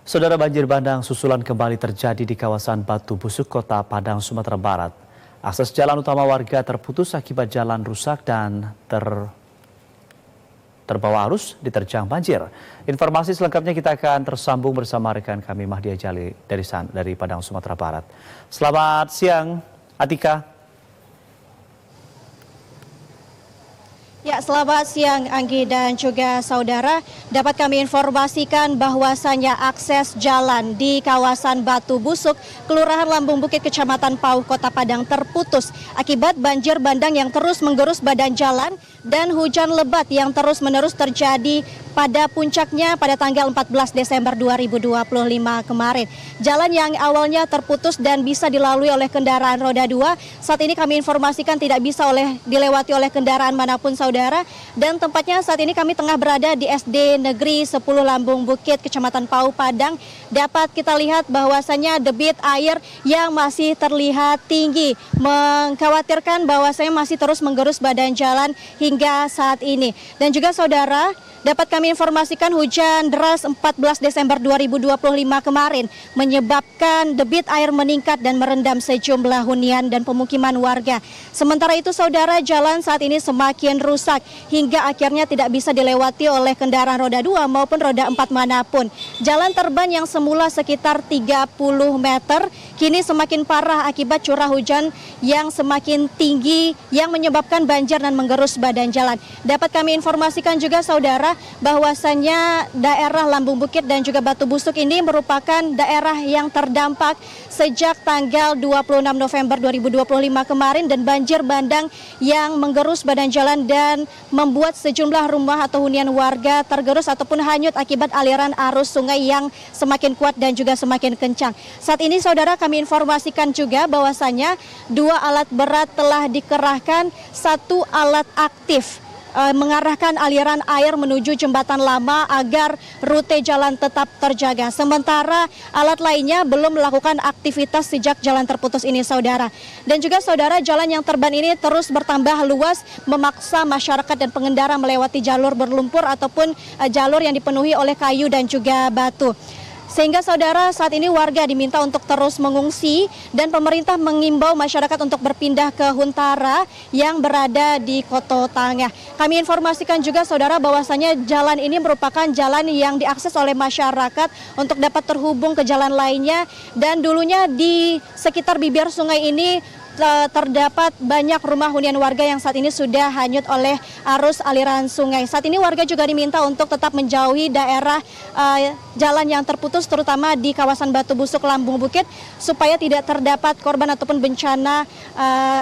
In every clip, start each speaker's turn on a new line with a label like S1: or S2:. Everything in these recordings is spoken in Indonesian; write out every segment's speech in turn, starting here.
S1: Saudara, banjir bandang susulan kembali terjadi di kawasan Batu Busuk, Kota Padang, Sumatera Barat. Akses jalan utama warga terputus akibat jalan rusak dan terbawa arus diterjang banjir. Informasi selengkapnya kita akan tersambung bersama rekan kami Mahdia Jali dari Padang, Sumatera Barat. Selamat siang, Atika.
S2: Ya, selamat siang Anggi dan juga saudara. Dapat kami informasikan bahwasannya akses jalan di kawasan Batu Busuk, Kelurahan Lambung Bukit, Kecamatan Pauh, Kota Padang terputus akibat banjir bandang yang terus menggerus badan jalan dan hujan lebat yang terus-menerus terjadi pada puncaknya pada tanggal 14 Desember 2025 kemarin. Jalan yang awalnya terputus dan bisa dilalui oleh kendaraan roda 2, saat ini kami informasikan tidak bisa dilewati oleh kendaraan manapun saudara. Dan tempatnya saat ini kami tengah berada di SD Negeri 10 Lambung Bukit, Kecamatan Pauh, Padang. Dapat kita lihat bahwasannya debit air yang masih terlihat tinggi, mengkhawatirkan bahwasanya masih terus menggerus badan jalan hingga saat ini. Dan juga saudara, dapat kami informasikan hujan deras 14 Desember 2025 kemarin menyebabkan debit air meningkat dan merendam sejumlah hunian dan pemukiman warga. Sementara itu saudara, jalan saat ini semakin rusak hingga akhirnya tidak bisa dilewati oleh kendaraan roda 2 maupun roda 4 manapun. Jalan terban yang semula sekitar 30 meter kini semakin parah akibat curah hujan yang semakin tinggi yang menyebabkan banjir dan menggerus badan jalan. Dapat kami informasikan juga saudara bahwasannya daerah Lambung Bukit dan juga Batu Busuk ini merupakan daerah yang terdampak sejak tanggal 26 November 2025 kemarin, dan banjir bandang yang menggerus badan jalan dan membuat sejumlah rumah atau hunian warga tergerus ataupun hanyut akibat aliran arus sungai yang semakin kuat dan juga semakin kencang. Saat ini saudara, kami informasikan juga bahwasannya 2 alat berat telah dikerahkan, 1 alat aktif mengarahkan aliran air menuju jembatan lama agar rute jalan tetap terjaga. Sementara alat lainnya belum melakukan aktivitas sejak jalan terputus ini saudara. Dan juga saudara, jalan yang terban ini terus bertambah luas, memaksa masyarakat dan pengendara melewati jalur berlumpur ataupun jalur yang dipenuhi oleh kayu dan juga batu. Sehingga saudara, saat ini warga diminta untuk terus mengungsi dan pemerintah mengimbau masyarakat untuk berpindah ke Huntara yang berada di Koto Tangah. Kami informasikan juga saudara bahwasanya jalan ini merupakan jalan yang diakses oleh masyarakat untuk dapat terhubung ke jalan lainnya, dan dulunya di sekitar bibir sungai ini terdapat banyak rumah hunian warga yang saat ini sudah hanyut oleh arus aliran sungai. Saat ini warga juga diminta untuk tetap menjauhi daerah jalan yang terputus, terutama di kawasan Batu Busuk, Lambung Bukit, supaya tidak terdapat korban ataupun bencana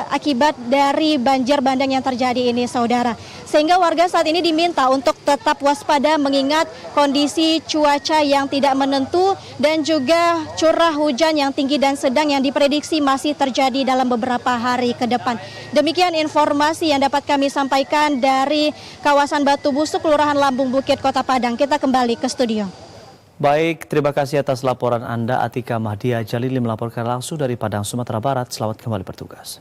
S2: akibat dari banjir bandang yang terjadi ini saudara. Sehingga warga saat ini diminta untuk tetap waspada mengingat kondisi cuaca yang tidak menentu dan juga curah hujan yang tinggi dan sedang yang diprediksi masih terjadi dalam beberapa hari ke depan. Demikian informasi yang dapat kami sampaikan dari kawasan Batu Busuk, Kelurahan Lambung Bukit, Kota Padang. Kita kembali ke studio.
S1: Baik, terima kasih atas laporan Anda, Atika Mahdia Jalili melaporkan langsung dari Padang, Sumatera Barat. Selamat kembali bertugas.